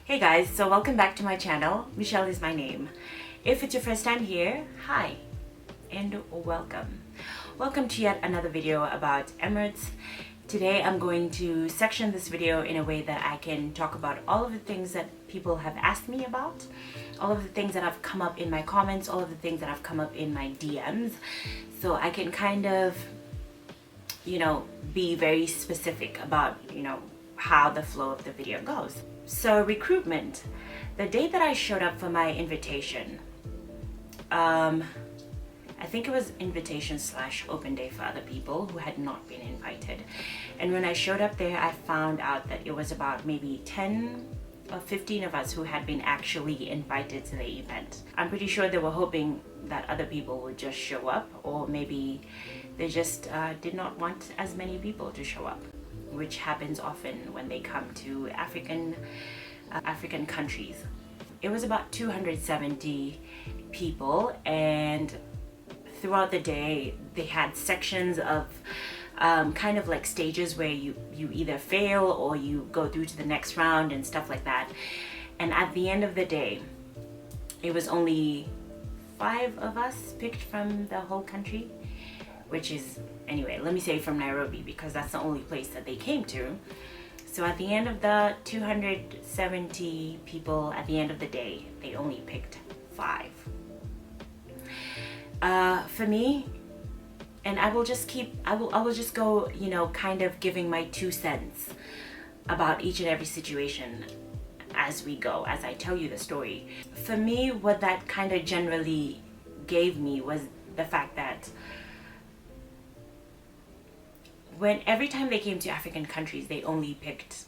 Hey guys, so welcome back to my channel. Michelle is my name. If it's your first time here, hi and welcome. Welcome to yet another video about Emirates. Today I'm going to section this video in a way that I can talk about all of the things that people have asked me about, all of the things that have come up in my comments, all of the things that have come up in my DMs, so I can kind of, be very specific about, how the flow of the video goes. So recruitment, the day that I showed up for my invitation, I think it was invitation / open day for other people who had not been invited. And when I showed up there, I found out that it was about maybe 10 or 15 of us who had been actually invited to the event. I'm pretty sure they were hoping that other people would just show up, or maybe they just did not want as many people to show up, which happens often when they come to African countries. It was about 270 people, and throughout the day they had sections of kind of like stages where you either fail or you go through to the next round and stuff like that. And at the end of the day, it was only 5 of us picked from the whole country, which is, anyway, let me say from Nairobi, because that's the only place that they came to. So at the end of the 270 people, at the end of the day, they only picked 5. For me, and I will just go, kind of giving my 2 cents about each and every situation as we go, as I tell you the story. For me, what that kind of generally gave me was the fact that every time they came to African countries, they only picked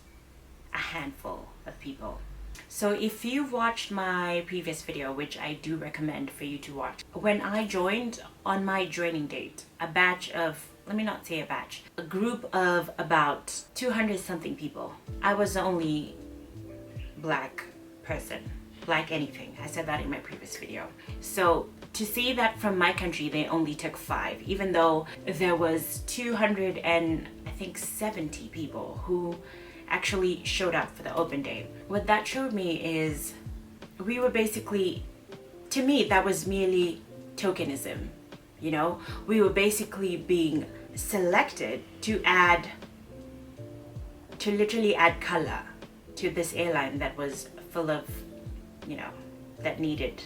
a handful of people. So if you've watched my previous video, which I do recommend for you to watch, when I joined on my joining date, a group of about 200 something people, I was the only black person, black anything. I said that in my previous video. So to see that from my country they only took 5, even though there was 270 people who actually showed up for the open day. What that showed me is we were basically, to me, that was merely tokenism. We were basically being selected to literally add color to this airline that was full of, that needed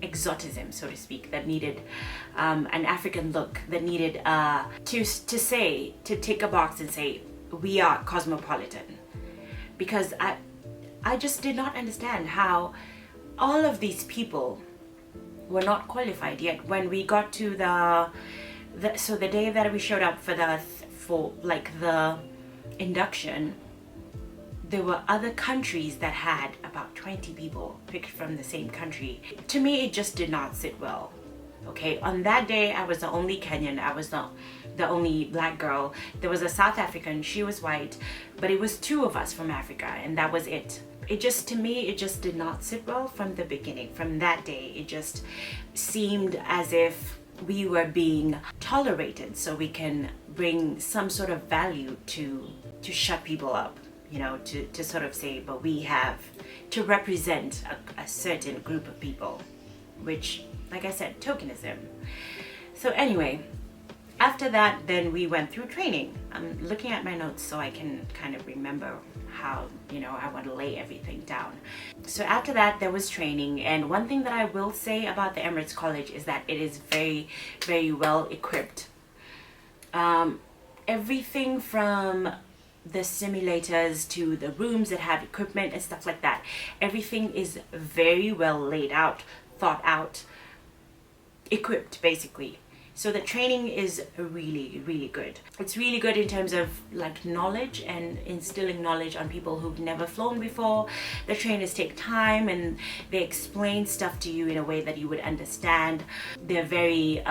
exotism, so to speak, that needed an African look, that needed to tick a box and say we are cosmopolitan. Because I just did not understand how all of these people were not qualified yet. When we got to the day that we showed up for the induction, there were other countries that had about 20 people picked from the same country. To me, it just did not sit well. Okay, on that day, I was the only Kenyan. I was the only black girl. There was a South African, she was white, but it was 2 of us from Africa, and that was it. To me, it just did not sit well from the beginning. From that day, it just seemed as if we were being tolerated so we can bring some sort of value to shut people up. To sort of say, but we have to represent a certain group of people, which, like I said, tokenism. So anyway, after that, then we went through training. I'm looking at my notes so I can kind of remember how, I want to lay everything down. So after that, there was training. And one thing that I will say about the Emirates College is that it is very, very well equipped. Everything from the simulators to the rooms that have equipment and stuff like that, everything is very well laid out, thought out, equipped basically. So the training is really, really good. It's really good in terms of like knowledge and instilling knowledge on people who've never flown before. The trainers take time and they explain stuff to you in a way that you would understand. They're very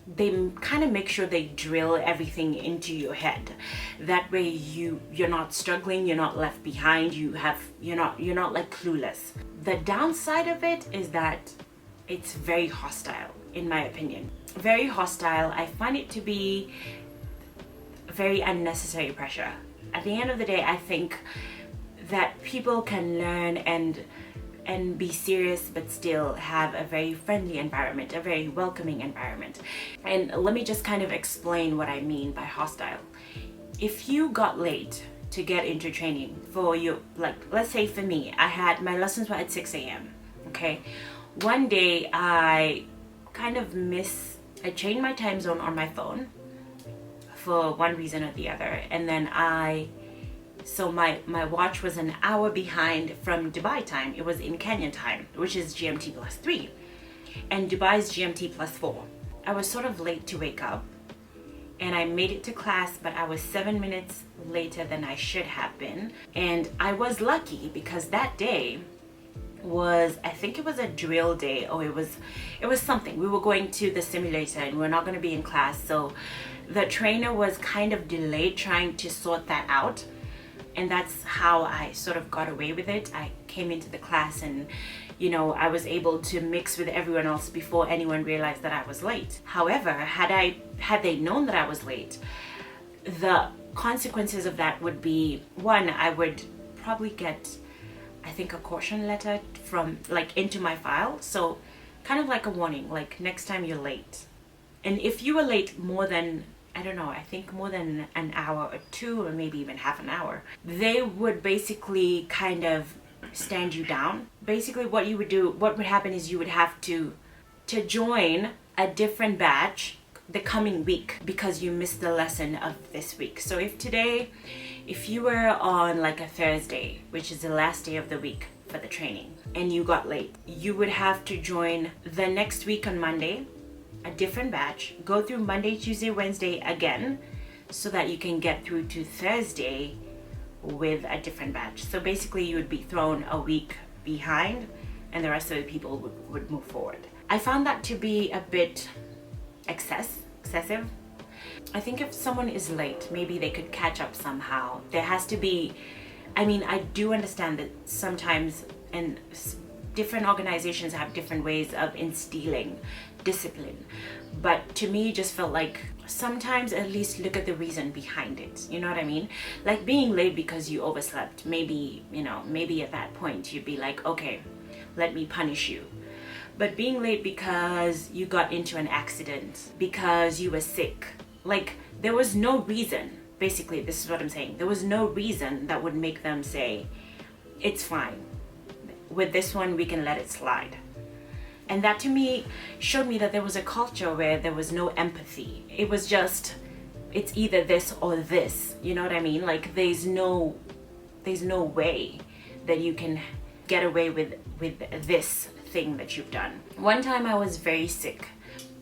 they kind of make sure they drill everything into your head. That way you're not struggling, you're not left behind, you're not like clueless. The downside of it is that it's very hostile, in my opinion. Very hostile. I find it to be very unnecessary pressure. At the end of the day, I think that people can learn and be serious but still have a very friendly environment, a very welcoming environment. And let me just kind of explain what I mean by hostile. If you got late to get into training for you, like let's say for me, my lessons were at 6 a.m. Okay, one day I changed my time zone on my phone for one reason or the other, and then so my watch was an hour behind from Dubai time. It was in Kenyan time, which is GMT plus 3, and Dubai's GMT plus 4. I was sort of late to wake up, and I made it to class, but I was 7 minutes later than I should have been. And I was lucky because that day I think it was a drill day, or it was something. We were going to the simulator and we're not going to be in class, so the trainer was kind of delayed trying to sort that out, and that's how I sort of got away with it. I came into the class and I was able to mix with everyone else before anyone realized that I was late. However, had they known that I was late, the consequences of that would be, one, I would probably get, I think, a caution letter from into my file. So kind of like a warning, like next time you're late. And if you were late more than, I don't know, I think more than an hour or two, or maybe even half an hour, they would basically kind of stand you down. Basically what would happen is you would have to join a different batch the coming week because you missed the lesson of this week. So if you were on like a Thursday, which is the last day of the week for the training, and you got late, you would have to join the next week on Monday, a different batch, go through Monday, Tuesday, Wednesday again, so that you can get through to Thursday with a different batch. So basically you would be thrown a week behind and the rest of the people would move forward. I found that to be a bit excessive. I think if someone is late, maybe they could catch up somehow. There has to be, I do understand that sometimes, and different organizations have different ways of instilling discipline, but to me it just felt like sometimes at least look at the reason behind it. You know what I mean? Like being late because you overslept, maybe at that point you'd be like, okay, let me punish you. But being late because you got into an accident, because you were sick, like there was no reason. Basically, this is what I'm saying. There was no reason that would make them say, it's fine. With this one, we can let it slide. And that to me showed me that there was a culture where there was no empathy. It was just, it's either this or this. You know what I mean? Like there's no way that you can get away with this thing that you've done. One time I was very sick.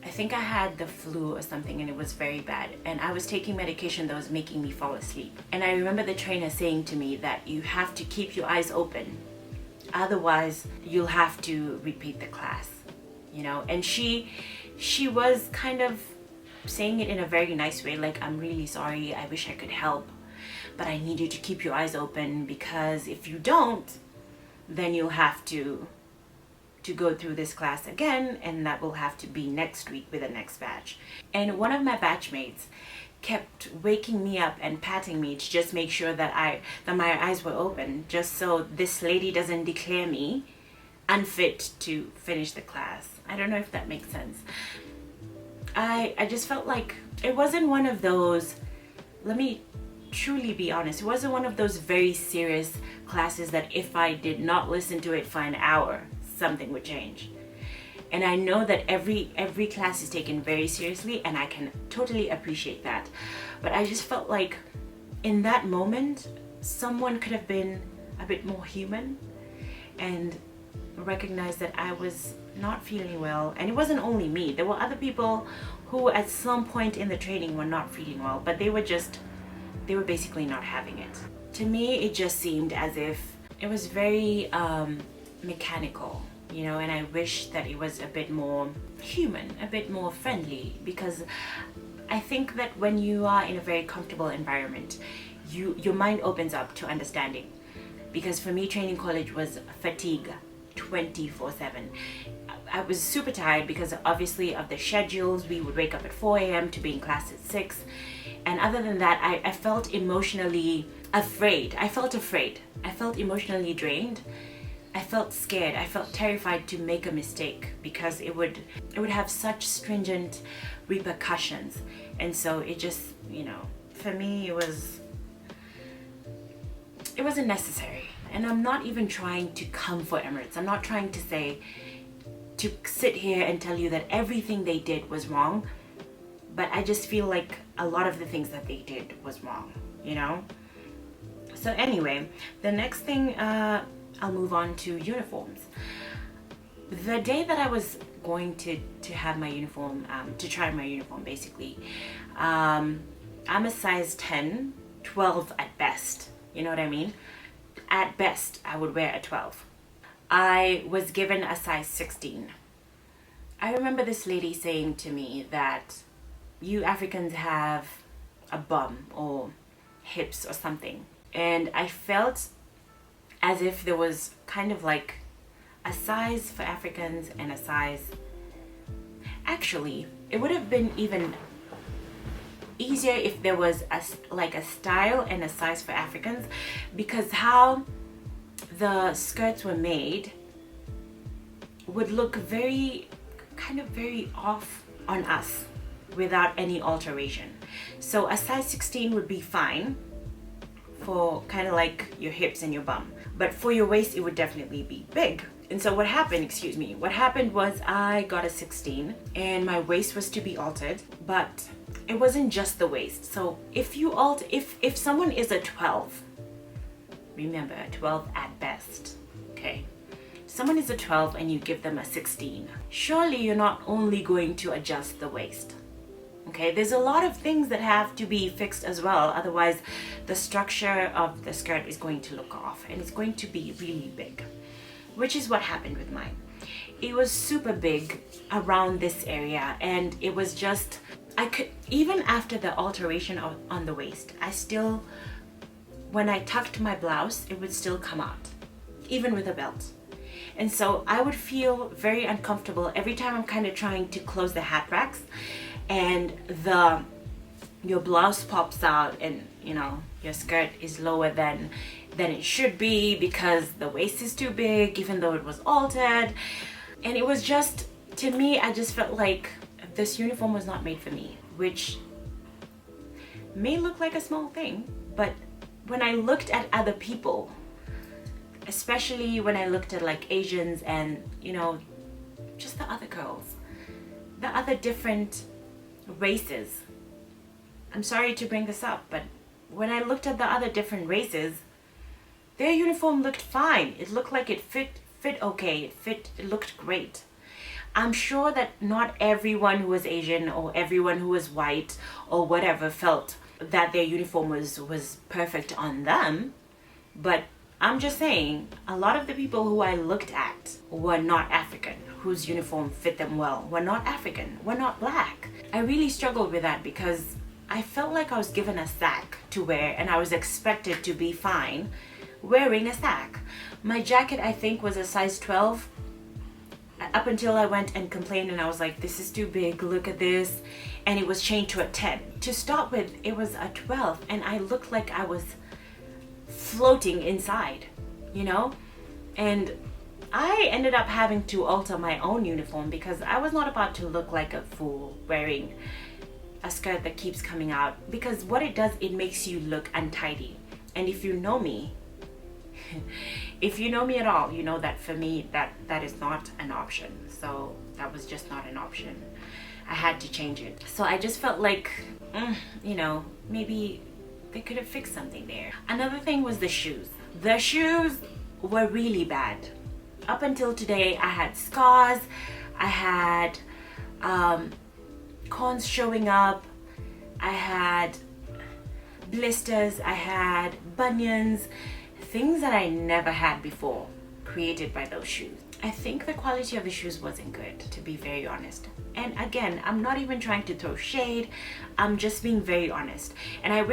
I think I had the flu or something, and it was very bad, and I was taking medication that was making me fall asleep. And I remember the trainer saying to me that you have to keep your eyes open, otherwise you'll have to repeat the class, and she was kind of saying it in a very nice way, like, I'm really sorry, I wish I could help, but I need you to keep your eyes open, because if you don't, then you'll have to go through this class again, and that will have to be next week with the next batch. And one of my batchmates kept waking me up and patting me to just make sure that my eyes were open, just so this lady doesn't declare me unfit to finish the class. I don't know if that makes sense. I just felt like it wasn't one of those, let me truly be honest, it wasn't one of those very serious classes that if I did not listen to it for an hour, something would change. And I know that every class is taken very seriously, and I can totally appreciate that. But I just felt like in that moment, someone could have been a bit more human and recognized that I was not feeling well. And it wasn't only me. There were other people who at some point in the training were not feeling well, but they were basically not having it. To me, it just seemed as if it was very mechanical, and I wish that it was a bit more human, a bit more friendly, because I think that when you are in a very comfortable environment, your mind opens up to understanding. Because for me, training college was fatigue 24/7. I was super tired because obviously of the schedules. We would wake up at 4 a.m. to be in class at 6, and other than that, I felt emotionally afraid. I felt afraid. I felt emotionally drained. I felt scared. I felt terrified to make a mistake because it would have such stringent repercussions. And so it just, for me it wasn't necessary. And I'm not even trying to come for Emirates. I'm not trying to sit here and tell you that everything they did was wrong, but I just feel like a lot of the things that they did was wrong, So anyway, the next thing, I'll move on to uniforms. The day that I was going to have my uniform, to try my uniform basically, I'm a size 10, 12 at best, you know what I mean? At best, I would wear a 12. I was given a size 16. I remember this lady saying to me that you Africans have a bum or hips or something. And I felt as if there was kind of like a size for Africans and a size. Actually, it would have been even easier if there was a style and a size for Africans, because how the skirts were made would look very off on us without any alteration. So a size 16 would be fine for kind of like your hips and your bum, but for your waist it would definitely be big. And so what happened was I got a 16 and my waist was to be altered, but it wasn't just the waist. So if someone is a 12, remember a 12 at best, okay? Someone is a 12 and you give them a 16. Surely you're not only going to adjust the waist. Okay, there's a lot of things that have to be fixed as well. Otherwise, the structure of the skirt is going to look off and it's going to be really big, which is what happened with mine. It was super big around this area, and it was just, even after the alteration on the waist, when I tucked my blouse, it would still come out, even with a belt. And so I would feel very uncomfortable every time I'm kind of trying to close the hat racks and your blouse pops out and your skirt is lower than it should be because the waist is too big, even though it was altered. And it was just, to me, I just felt like this uniform was not made for me, which may look like a small thing, but when I looked at other people, especially when I looked at like Asians and just the other girls, the other different races. I'm sorry to bring this up, but when I looked at the other different races, their uniform looked fine. It looked like it fit okay. It looked great. I'm sure that not everyone who was Asian or everyone who was white or whatever felt that their uniform was perfect on them, but I'm just saying, a lot of the people who I looked at were not African, whose uniform fit them well, were not African, were not black. I really struggled with that because I felt like I was given a sack to wear and I was expected to be fine wearing a sack. My jacket, I think, was a size 12 up until I went and complained and I was like, this is too big, look at this. And it was changed to a 10. To start with, it was a 12 and I looked like I was floating inside, and I ended up having to alter my own uniform because I was not about to look like a fool wearing a skirt that keeps coming out, because what it does, it makes you look untidy. And if you know me at all, you know that for me that is not an option. So that was just not an option. I had to change it. So I just felt like maybe they could have fixed something there. Another thing was the shoes. The shoes were really bad. Up until today, I had scars, I had corns showing up, I had blisters, I had bunions, things that I never had before created by those shoes. I think the quality of the shoes wasn't good, to be very honest. And again, I'm not even trying to throw shade, I'm just being very honest. And I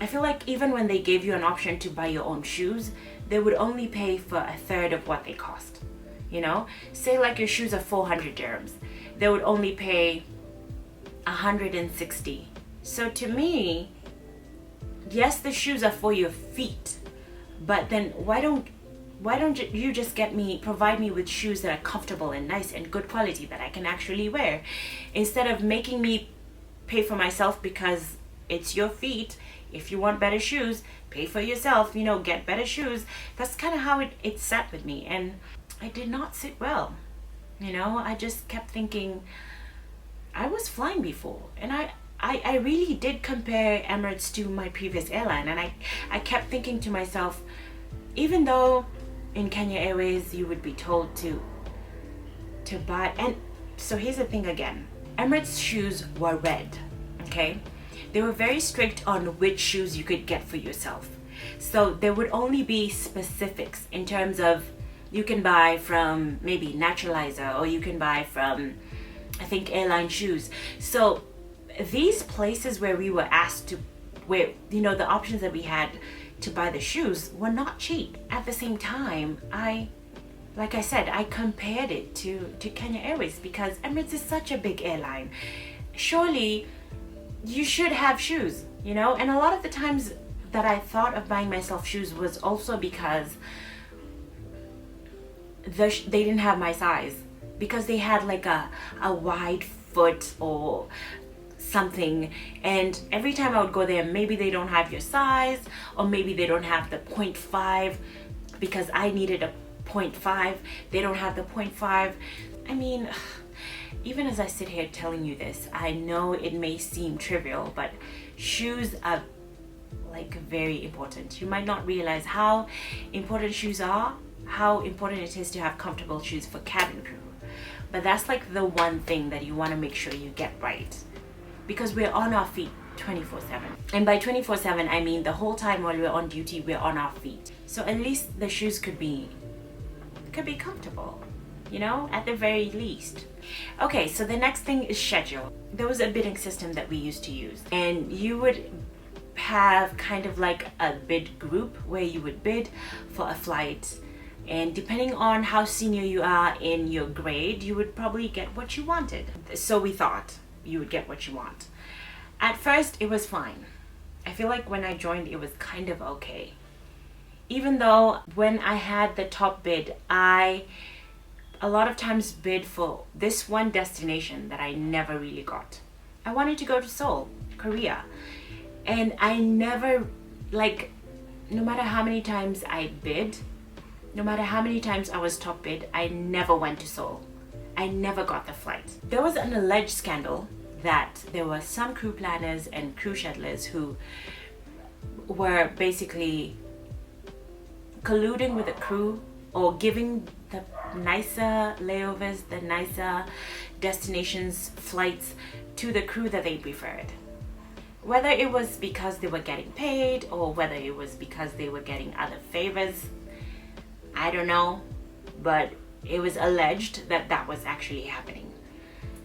feel like even when they gave you an option to buy your own shoes, they would only pay for a third of what they cost. Say like your shoes are 400 dirhams, they would only pay 160. So to me, yes, the shoes are for your feet, but then why don't you just provide me with shoes that are comfortable and nice and good quality that I can actually wear, instead of making me pay for myself because it's your feet. If you want better shoes, pay for yourself, get better shoes. That's kind of how it sat with me, and it did not sit well. I just kept thinking, I was flying before, and I really did compare Emirates to my previous airline, and I kept thinking to myself, even though in Kenya Airways you would be told to buy, and so here's the thing again, Emirates shoes were red, okay? They were very strict on which shoes you could get for yourself. So there would only be specifics in terms of, you can buy from maybe Naturalizer, or you can buy from, I think, Airline Shoes. So these places where we were asked to, where, the options that we had to buy the shoes were not cheap. At the same time, like I said, I compared it to Kenya Airways because Emirates is such a big airline. Surely you should have shoes, and a lot of the times that I thought of buying myself shoes was also because they didn't have my size, because they had like a wide foot or something, and every time I would go there, maybe they don't have your size, or maybe they don't have the 0.5 because I needed a 0.5. They don't have the 0.5. I mean, even as I sit here telling you this, I know it may seem trivial, but shoes are like very important. You might not realize how important shoes are, how important it is to have comfortable shoes for cabin crew. But that's like the one thing that you want to make sure you get right, because we're on our feet 24/7. And by 24/7, I mean the whole time while we're on duty, we're on our feet. So at least the shoes could be comfortable, at the very least. Okay, so the next thing is schedule. There was a bidding system that we used to use, and you would have kind of like a bid group where you would bid for a flight, and depending on how senior you are in your grade, you would probably get what you wanted. So we thought you would get what you want. At first it was fine. I feel like when I joined it was kind of okay, even though when I had the top bid, I a lot of times bid for this one destination that I never really got. I wanted to go to Seoul, Korea, and I never, like, no matter how many times I bid, no matter how many times I was top bid, I never went to Seoul. I never got the flight. There was an alleged scandal that there were some crew planners and crew schedulers who were basically colluding with the crew, or giving the nicer layovers, the nicer destinations, flights to the crew that they preferred. Whether it was because they were getting paid, or whether it was because they were getting other favors, I don't know, but it was alleged that that was actually happening.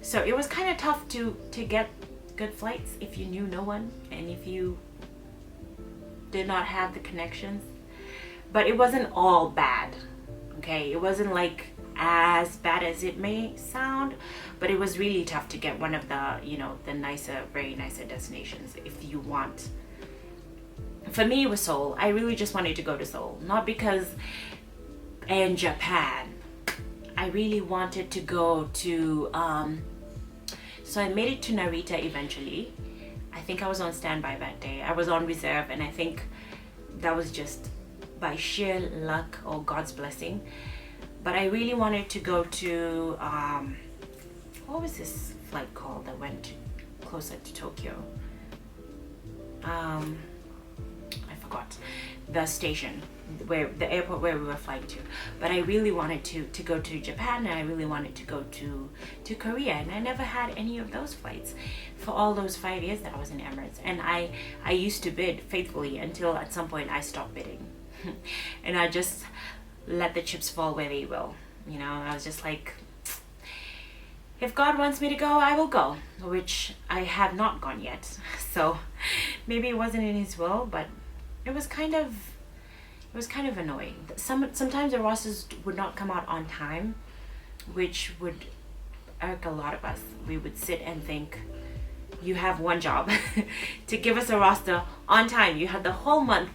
So it was kind of tough to get good flights if you knew no one and if you did not have the connections. But it wasn't all bad, okay? It wasn't like as bad as it may sound, but it was really tough to get one of the, the nicer, very nicer destinations if you want. For me, it was Seoul. I really just wanted to go to Seoul, not because, and Japan. I really wanted to go to, so I made it to Narita eventually. I think I was on standby that day. I was on reserve, and I think that was just by sheer luck or God's blessing. But I really wanted to go to, what was this flight called that went closer to Tokyo? I forgot the station, the airport where we were flying to. But I really wanted to go to Japan, and I really wanted to go to Korea, and I never had any of those flights for all those 5 years that I was in Emirates. And I used to bid faithfully until at some point I stopped bidding. And I just let the chips fall where they will. I was just like, if God wants me to go, I will go, which I have not gone yet. So maybe it wasn't in his will, but it was kind of annoying. Sometimes the rosters would not come out on time, which would irk a lot of us. We would sit and think, you have one job to give us a roster on time. You had the whole month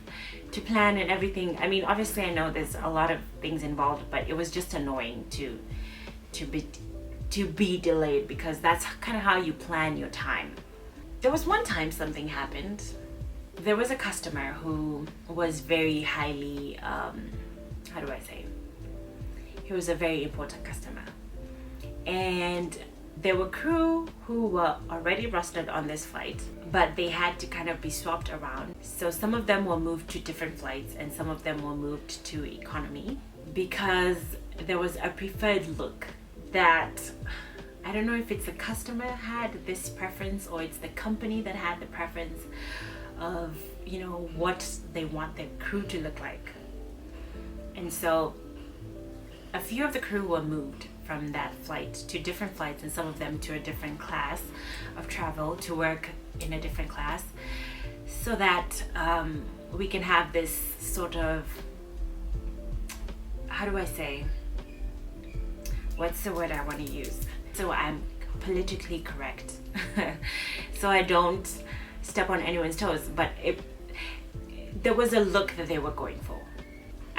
to plan and everything. I mean, obviously I know there's a lot of things involved, but it was just annoying to be delayed, because that's kind of how you plan your time. There was one time something happened. There was a customer who was very highly, how do I say? He was a very important customer. And there were crew who were already rostered on this flight, but they had to kind of be swapped around. So some of them were moved to different flights and some of them were moved to economy, because there was a preferred look that, I don't know if it's the customer had this preference or it's the company that had the preference of, you know, what they want their crew to look like. And so a few of the crew were moved from that flight to different flights, and some of them to a different class of travel to work in a different class, so that we can have this sort of, how do I say, what's the word I want to use? So I'm politically correct. So I don't step on anyone's toes, but there was a look that they were going for.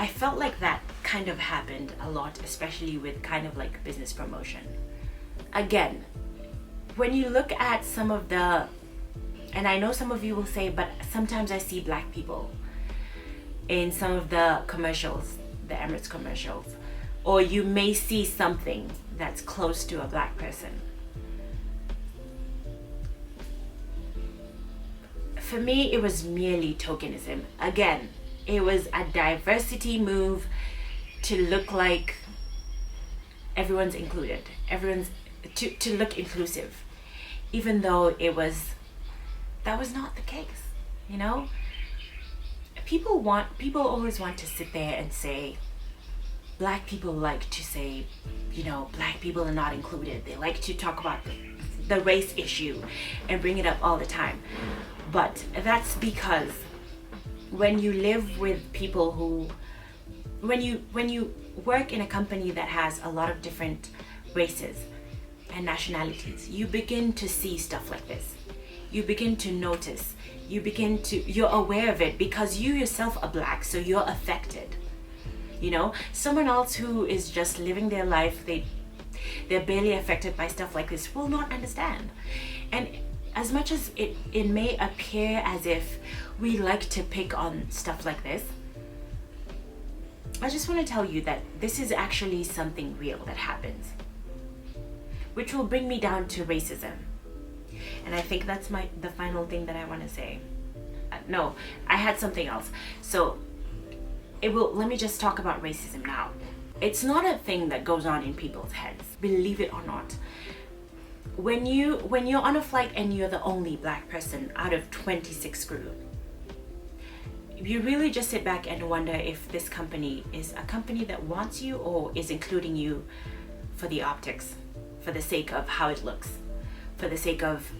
I felt like that kind of happened a lot, especially with kind of like business promotion. Again, when you look at some of the, and I know some of you will say, but sometimes I see black people in some of the commercials, the Emirates commercials, or you may see something that's close to a black person. For me, it was merely tokenism. Again, it was a diversity move to look like everyone's included, everyone's to look inclusive, even though that was not the case. You know, people always want to sit there and say, black people like to say, you know, black people are not included. They like to talk about the race issue and bring it up all the time. But that's because when you live with people who, when you work in a company that has a lot of different races and nationalities, you begin to see stuff like this. You begin to notice, you're aware of it because you yourself are black, so you're affected. You know, someone else who is just living their life, they're barely affected by stuff like this, will not understand. And as much as it may appear as if we like to pick on stuff like this, I just want to tell you that this is actually something real that happens, which will bring me down to racism. And I think that's the final thing that I want to say. No, I had something else. So let me just talk about racism now. It's not a thing that goes on in people's heads, believe it or not. When you're on a flight and you're the only black person out of 26 crew, you really just sit back and wonder if this company is a company that wants you or is including you for the optics, for the sake of how it looks, for the sake of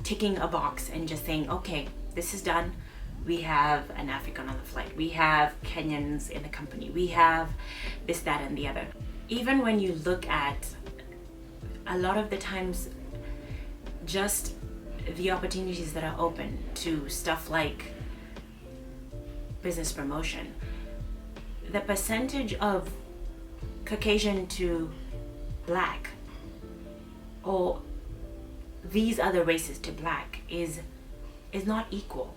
ticking a box and just saying, okay, this is done. We have an African on the flight. We have Kenyans in the company. We have this, that, and the other. Even when you look at a lot of the times, just the opportunities that are open to stuff like business promotion, the percentage of Caucasian to black or these other races to black is not equal.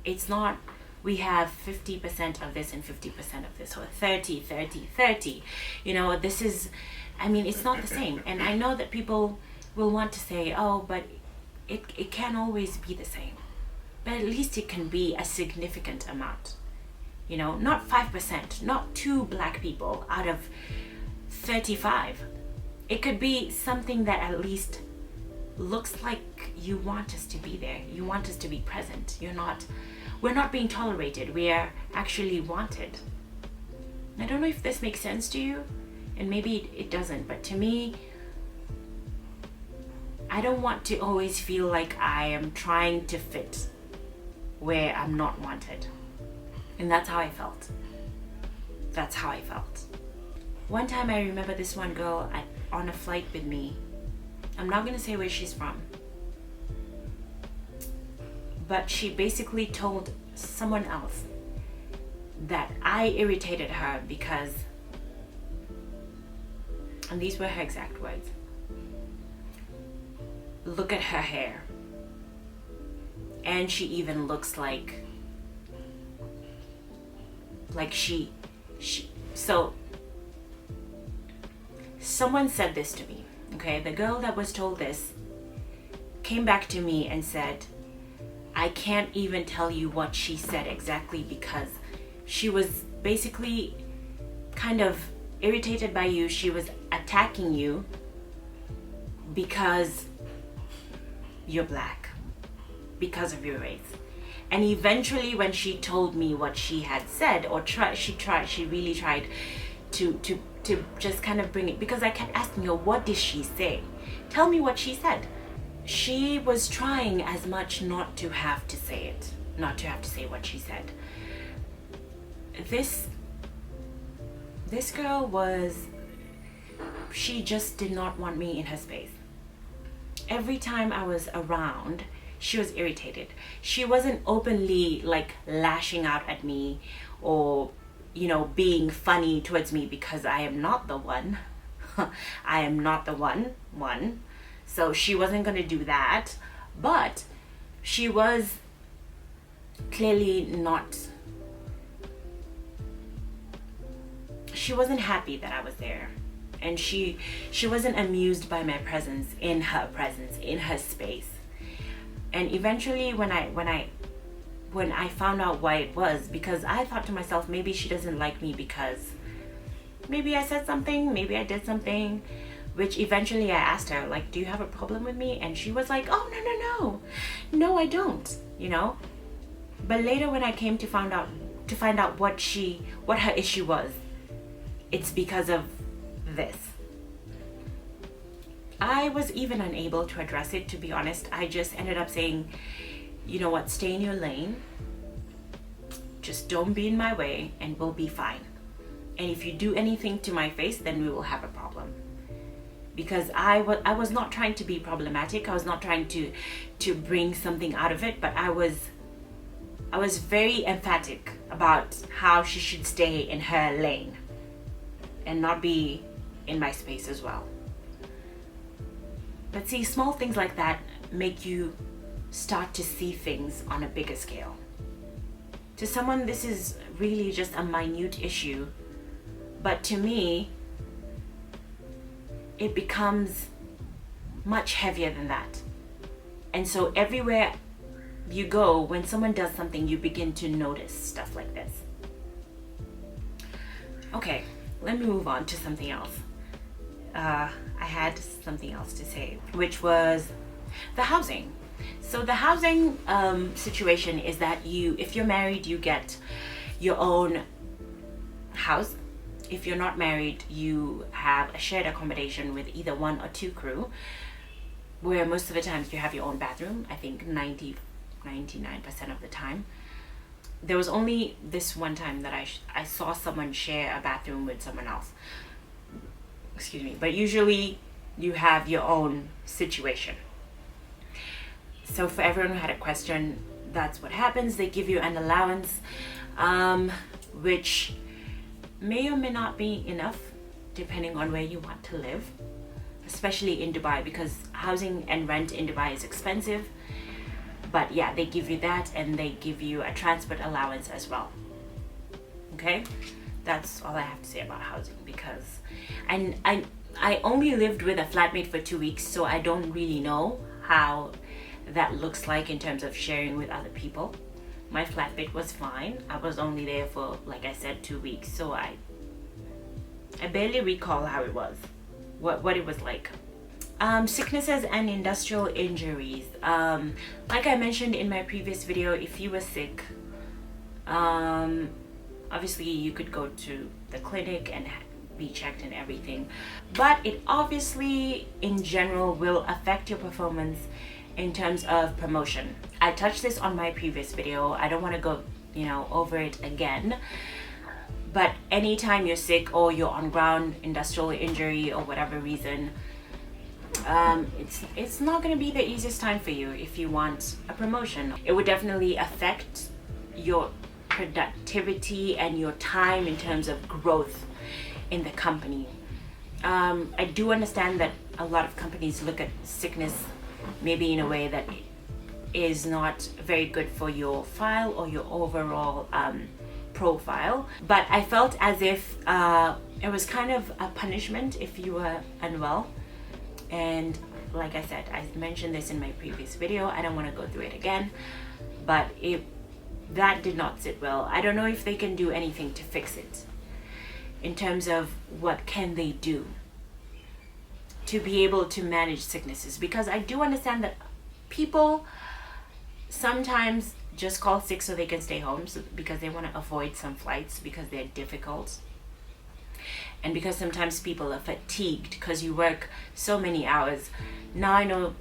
It's not, we have 50% of this and 50% of this, or 30. You know, this is, I mean, it's not the same. And I know that people will want to say, oh, but it can't always be the same. But at least it can be a significant amount. You know, not 5%, not 2 black people out of 35. It could be something that at least looks like you want us to be there. You want us to be present. We're not being tolerated. We are actually wanted. I don't know if this makes sense to you, and maybe it doesn't, but to me, I don't want to always feel like I am trying to fit where I'm not wanted. And that's how I felt. One time I remember this one girl on a flight with me, I'm not gonna say where she's from, but she basically told someone else that I irritated her because, and these were her exact words, look at her hair, and she even looks like she so someone said this to me, okay? The girl that was told this came back to me and said, I can't even tell you what she said exactly, because she was basically kind of irritated by you. She was attacking you because you're black, because of your race. And eventually when she told me what she had said, or she really tried to just kind of bring it, because I kept asking her, what did she say? Tell me what she said. She was trying as much not to have to say it, not to have to say what she said. This girl she just did not want me in her space. Every time I was around, she was irritated. She wasn't openly like lashing out at me or, you know, being funny towards me, because I am not the one. I am not the one. So she wasn't going to do that. But she was clearly not, she wasn't happy that I was there. And she wasn't amused by my presence, in her space. And eventually when I found out why it was, because I thought to myself, maybe she doesn't like me because maybe I said something, maybe I did something, which eventually I asked her, like, do you have a problem with me? And she was like, oh, no, I don't, you know. But later when I came to find out what her issue was, it's because of this. I was even unable to address it, to be honest. I just ended up saying, you know what, stay in your lane, just don't be in my way, and we'll be fine. And if you do anything to my face, then we will have a problem. Because I was not trying to be problematic. I was not trying to bring something out of it, but I was very emphatic about how she should stay in her lane and not be in my space as well. But see, small things like that make you start to see things on a bigger scale. To someone, this is really just a minute issue, but to me, it becomes much heavier than that. And so everywhere you go, when someone does something, you begin to notice stuff like this. Okay, let me move on to something else. I had something else to say, which was the housing. So the housing situation is that if you're married, you get your own house. If you're not married, you have a shared accommodation with either one or two crew, where most of the times you have your own bathroom. I think 99% of the time. There was only this one time that I saw someone share a bathroom with someone else. Excuse me. But usually you have your own situation. So for everyone who had a question, that's what happens. They give you an allowance, which may or may not be enough depending on where you want to live, especially in Dubai, because housing and rent in Dubai is expensive. But yeah, they give you that, and they give you a transport allowance as well. Okay, that's all I have to say about housing, because and I only lived with a flatmate for 2 weeks, so I don't really know how that looks like in terms of sharing with other people. My flatmate was fine. I was only there for, like I said, 2 weeks, so I barely recall how it was, what it was like. Sicknesses and industrial injuries. Like I mentioned in my previous video, if you were sick, obviously you could go to the clinic and be checked and everything, but it obviously in general will affect your performance in terms of promotion. I touched this on my previous video. I don't want to go, over it again. But anytime you're sick or you're on ground, industrial injury or whatever reason, it's not going to be the easiest time for you if you want a promotion. It would definitely affect your productivity and your time in terms of growth in the company. I do understand that a lot of companies look at sickness maybe in a way that is not very good for your file or your overall profile, but I felt as if it was kind of a punishment if you were unwell. And like I said, I mentioned this in my previous video, I don't want to go through it again, but that did not sit well. I don't know if they can do anything to fix it in terms of what can they do to be able to manage sicknesses, because I do understand that people sometimes just call sick so they can stay home, because they want to avoid some flights because they're difficult, and because sometimes people are fatigued because you work so many hours. Now I know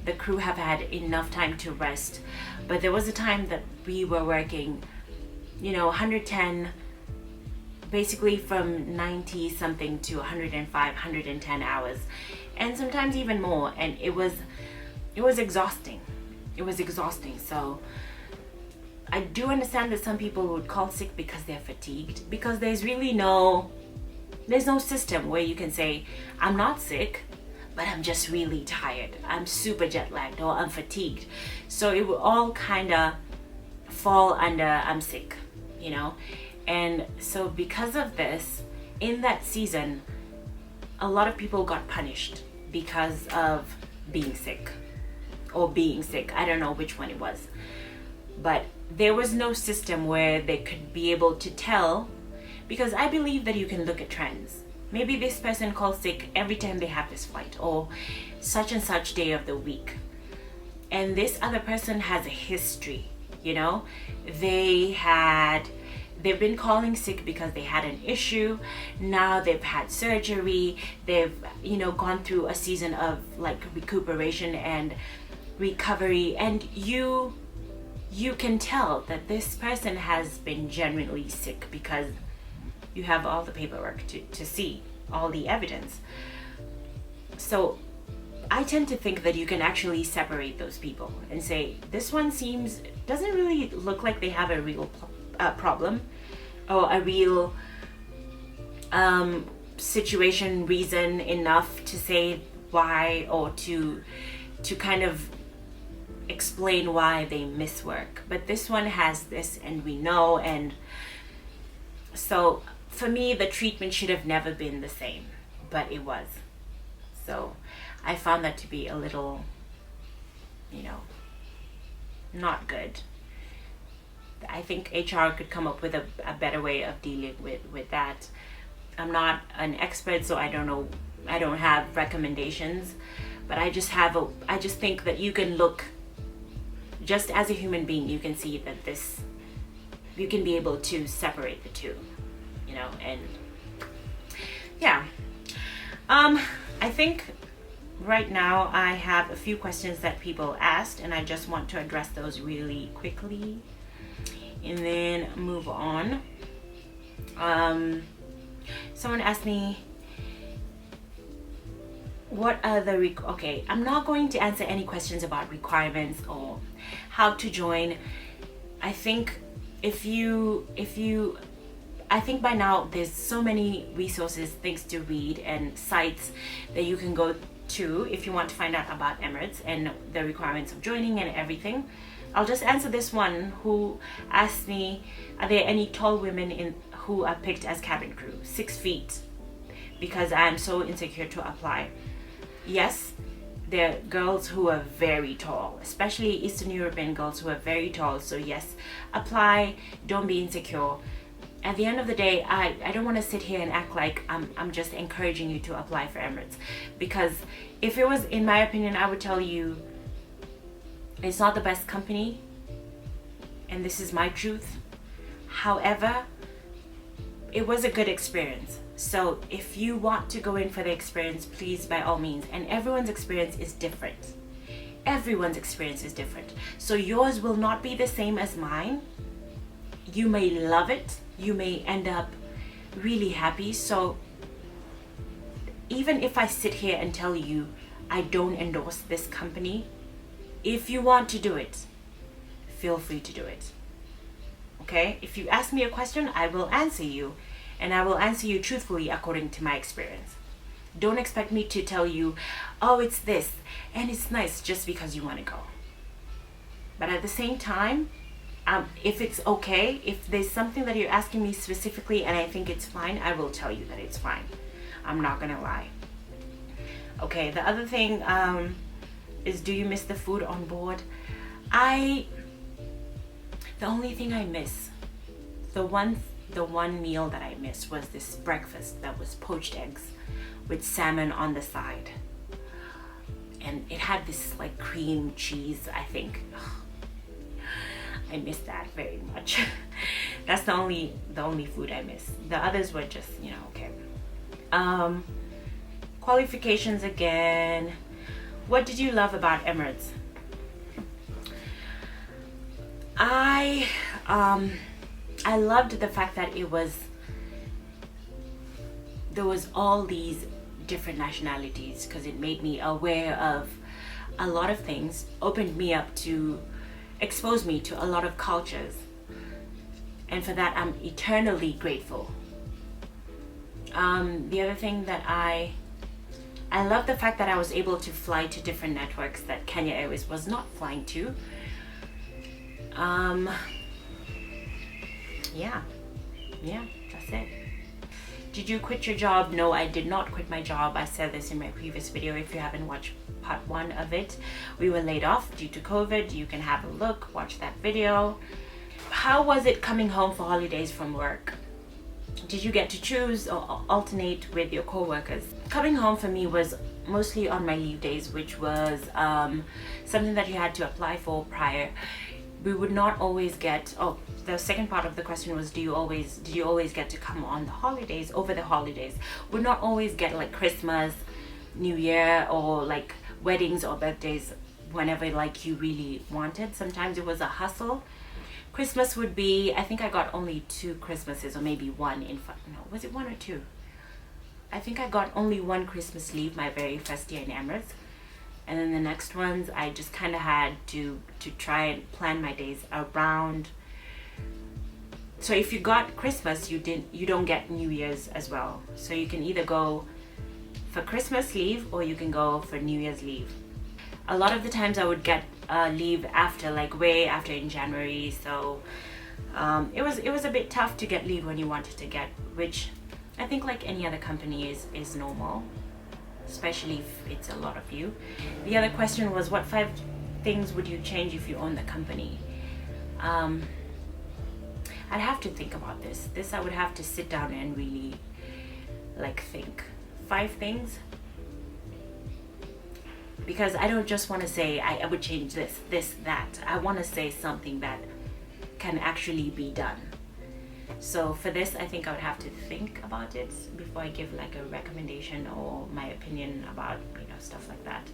the crew have had enough time to rest, but there was a time that we were working 110, basically from 90 something to 105, 110 hours, and sometimes even more, and it was exhausting. It was exhausting. So I do understand that some people would call sick because they're fatigued, because there's no system where you can say, I'm not sick, but I'm just really tired, I'm super jet lagged, or I'm fatigued. So it will all kind of fall under I'm sick, and so because of this, in that season, a lot of people got punished because of being sick. I don't know which one it was, but there was no system where they could be able to tell, because I believe that you can look at trends. Maybe this person calls sick every time they have this flight, or such and such day of the week, and this other person has a history. They've been calling sick because they had an issue. Now they've had surgery, they've gone through a season of like recuperation and recovery, and you can tell that this person has been genuinely sick because you have all the paperwork to see all the evidence. So I tend to think that you can actually separate those people and say, this one doesn't really look like they have a real problem or a real situation, reason enough to say why, or to kind of explain why they miss work. But this one has this, and we know, and so for me the treatment should have never been the same, but it was. So I found that to be a little not good. I think HR could come up with a better way of dealing with that. I'm not an expert, so I don't know, I don't have recommendations, but I just think that you can look, just as a human being, you can see that you can be able to separate the two, and yeah. I think right now I have a few questions that people asked, and I just want to address those really quickly and then move on. Someone asked me, what are the okay, I'm not going to answer any questions about requirements or how to join. I think I think by now there's so many resources, things to read, and sites that you can go to if you want to find out about Emirates and the requirements of joining and everything. I'll just answer this one who asked me, are there any tall women who are picked as cabin crew, 6 feet, because I'm so insecure to apply. Yes, there are girls who are very tall, especially Eastern European girls who are very tall. So yes, apply, don't be insecure. At the end of the day, I don't want to sit here and act like I'm just encouraging you to apply for Emirates, because if it was in my opinion, I would tell you it's not the best company, and this is my truth. However, it was a good experience. So if you want to go in for the experience, please, by all means. And everyone's experience is different. Everyone's experience is different. So yours will not be the same as mine. You may love it. You may end up really happy. So even if I sit here and tell you I don't endorse this company, if you want to do it, feel free to do it. Okay? If you ask me a question, I will answer you, and I will answer you truthfully according to my experience. Don't expect me to tell you, oh, it's this and it's nice just because you want to go. But at the same time, if it's okay, if there's something that you're asking me specifically and I think it's fine, I will tell you that it's fine. I'm not gonna lie. Okay, the other thing is, do you miss the food on board? The only thing I miss, the one meal that I missed was this breakfast that was poached eggs with salmon on the side, and it had this like cream cheese, I think. I miss that very much. That's the only food I miss. The others were just, okay. Qualifications again. What did you love about Emirates? I loved the fact that there was all these different nationalities, because it made me aware of a lot of things, opened me up to, exposed me to a lot of cultures, and for that I'm eternally grateful. The other thing that I love the fact that I was able to fly to different networks that Kenya Airways was not flying to. Yeah, that's it. Did you quit your job? No, I did not quit my job. I said this in my previous video. If you haven't watched part 1 of it, we were laid off due to COVID. You can have a look, watch that video. How was it coming home for holidays from work? Did you get to choose or alternate with your co-workers? Coming home for me was mostly on my leave days, which was something that you had to apply for prior. We would not always get, the second part of the question was, did you always get to come on the holidays, over the holidays? Would not always get like Christmas, New Year, or like weddings or birthdays whenever like you really wanted. Sometimes it was a hustle. Christmas would be, I think I got only 2 Christmases, or maybe one, in fact, no, was it 1 or 2? I think I got only 1 Christmas leave my very first year in Emirates. And then the next ones, I just kind of had to try and plan my days around. So if you got Christmas, you don't get New Year's as well. So you can either go for Christmas leave or you can go for New Year's leave. A lot of the times I would get leave after, like way after in January. So it was a bit tough to get leave when you wanted to get, which I think like any other company is normal, especially if it's a lot of you. The other question was, what 5 things would you change if you own the company? I'd have to think about this. I would have to sit down and really like think. 5 things? Because I don't just want to say I would change this, that. I want to say something that can actually be done. So for this, I think I would have to think about it before I give like a recommendation or my opinion about, stuff like that.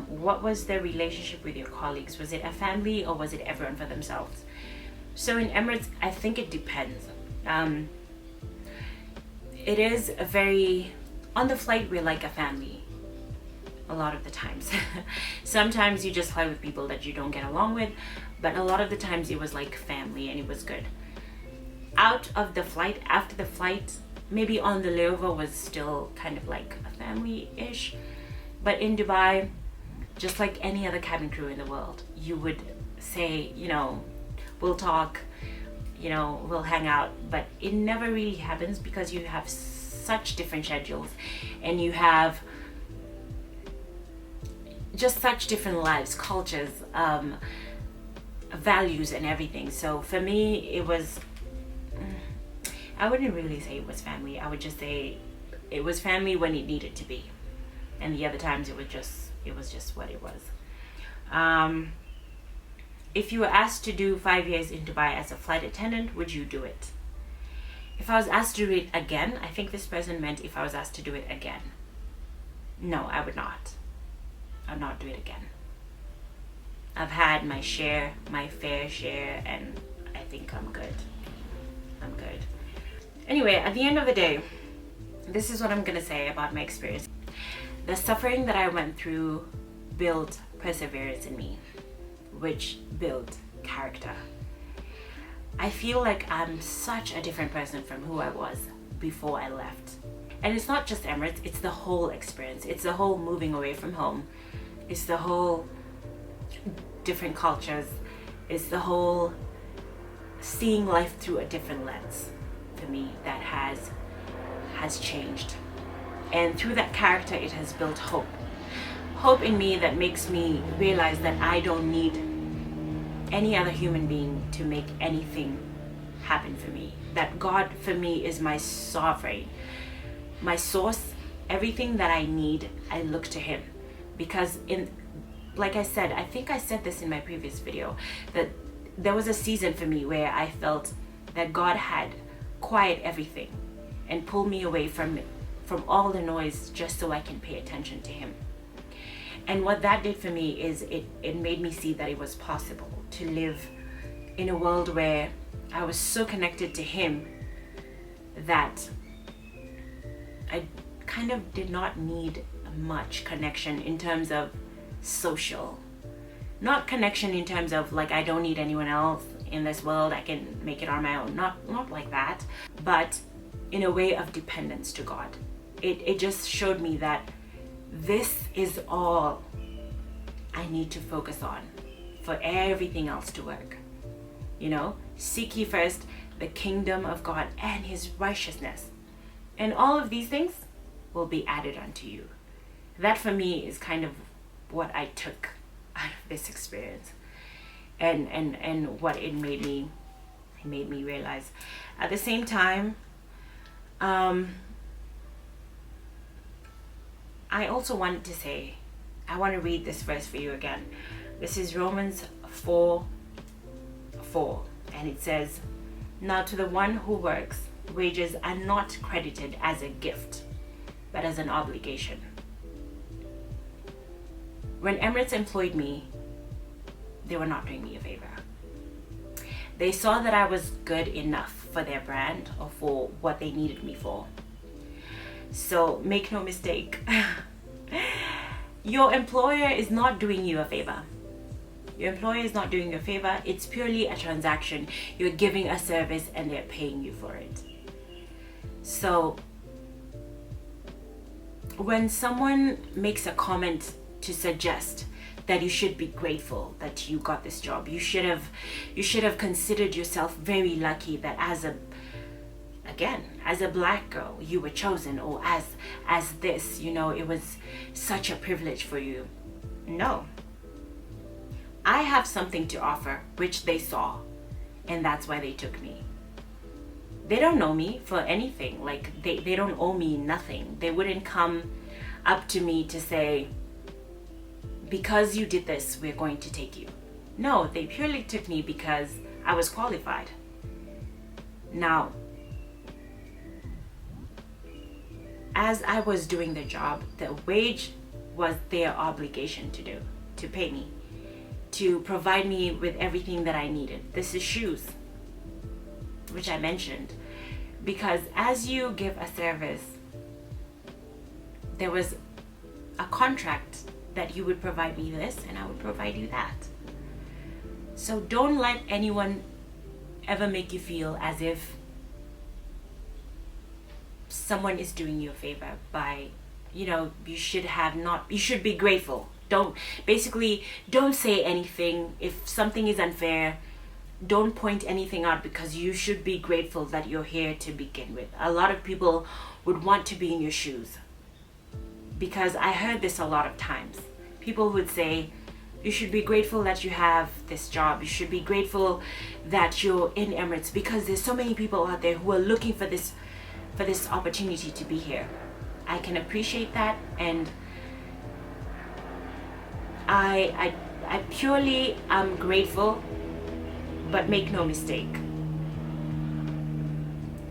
What was the relationship with your colleagues? Was it a family or was it everyone for themselves? So in Emirates, I think it depends. It is on the flight, we're like a family. A lot of the times. Sometimes you just fly with people that you don't get along with, but a lot of the times it was like family and it was good. Out of the flight, after the flight, maybe on the layover was still kind of like a family-ish. But in Dubai, just like any other cabin crew in the world, you would say, we'll talk, we'll hang out, but it never really happens because you have such different schedules and you have just such different lives, cultures, values and everything. So for me, it was, I wouldn't really say it was family. I would just say it was family when it needed to be. And the other times it was just what it was. If you were asked to do 5 years in Dubai as a flight attendant, would you do it? If I was asked to do it again, I think this person meant if I was asked to do it again. No, I would not. I'd not do it again. I've had my fair share, and I think I'm good. Anyway, at the end of the day, this is what I'm gonna say about my experience. The suffering that I went through built perseverance in me, which built character. I feel like I'm such a different person from who I was before I left. And it's not just Emirates, it's the whole experience. It's the whole moving away from home. It's the whole different cultures. It's the whole seeing life through a different lens for me that has changed. And through that character, it has built hope. Hope in me that makes me realize that I don't need any other human being to make anything happen for me. That God for me is my sovereign, my source. Everything that I need, I look to Him. Because like I said, I think I said this in my previous video, that there was a season for me where I felt that God had quiet everything and pulled me away from all the noise just so I can pay attention to Him. And what that did for me is it made me see that it was possible to live in a world where I was so connected to Him that I kind of did not need much connection in terms of social. Not connection in terms of like I don't need anyone else in this world, I can make it on my own. Not like that, but in a way of dependence to God. It just showed me that this is all I need to focus on for everything else to work. You know, seek ye first the kingdom of God and His righteousness, and all of these things will be added unto you. That for me is kind of what I took out of this experience, and what it made me realize. At the same time, I also wanted to say, I want to read this verse for you again. This is Romans 4:4, and it says, "Now to the one who works, wages are not credited as a gift, but as an obligation." When Emirates employed me, they were not doing me a favor. They saw that I was good enough for their brand or for what they needed me for. So make no mistake, your employer is not doing you a favor. Your employer is not doing you a favor. It's purely a transaction. You're giving a service and they're paying you for it. So when someone makes a comment to suggest that you should be grateful that you got this job, you should have considered yourself very lucky that as a black girl you were chosen, or as this, you know, it was such a privilege for you. No, I have something to offer which they saw, and that's why they took me. They don't know me for anything. Like they don't owe me nothing. They wouldn't come up to me to say, because you did this, we're going to take you. No, they purely took me because I was qualified. Now, as I was doing the job, the wage was their obligation to pay me, to provide me with everything that I needed. This is shoes, which I mentioned, because as you give a service, there was a contract that you would provide me this and I would provide you that. So don't let anyone ever make you feel as if someone is doing you a favor by, you know, you should be grateful. Don't say anything. If something is unfair, don't point anything out, because you should be grateful that you're here to begin with. A lot of people would want to be in your shoes, because I heard this a lot of times. People would say, you should be grateful that you have this job. You should be grateful that you're in Emirates, because there's so many people out there who are looking for this opportunity to be here. I can appreciate that, and I purely am grateful, but make no mistake,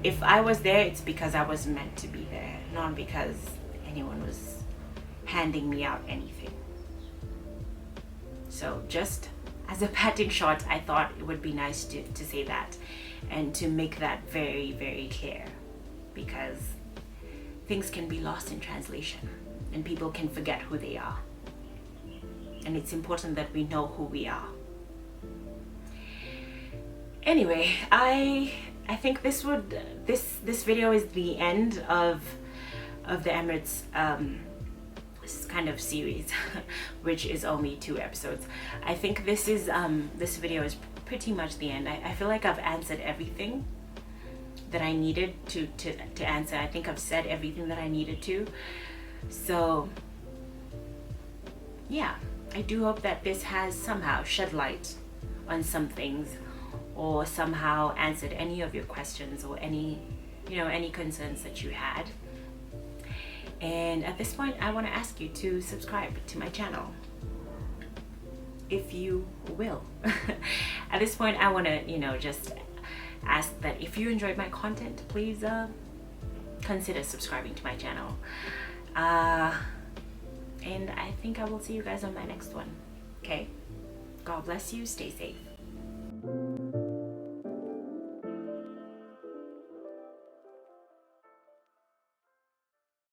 if I was there, it's because I was meant to be there, not because anyone was handing me out anything. So just as a parting shot, I thought it would be nice to say that and to make that very, very clear, because things can be lost in translation and people can forget who they are. And it's important that we know who we are. Anyway, I think this video is the end of the Emirates kind of series, which is only 2 episodes. I think this video is pretty much the end. I feel like I've answered everything that I needed to answer. I think I've said everything that I needed to. So yeah, I do hope that this has somehow shed light on some things, or somehow answered any of your questions, or any concerns that you had. And at this point, I want to ask you to subscribe to my channel, if you will. At this point, I want to, just ask that if you enjoyed my content, please consider subscribing to my channel. And I think I will see you guys on my next one. Okay? God bless you. Stay safe.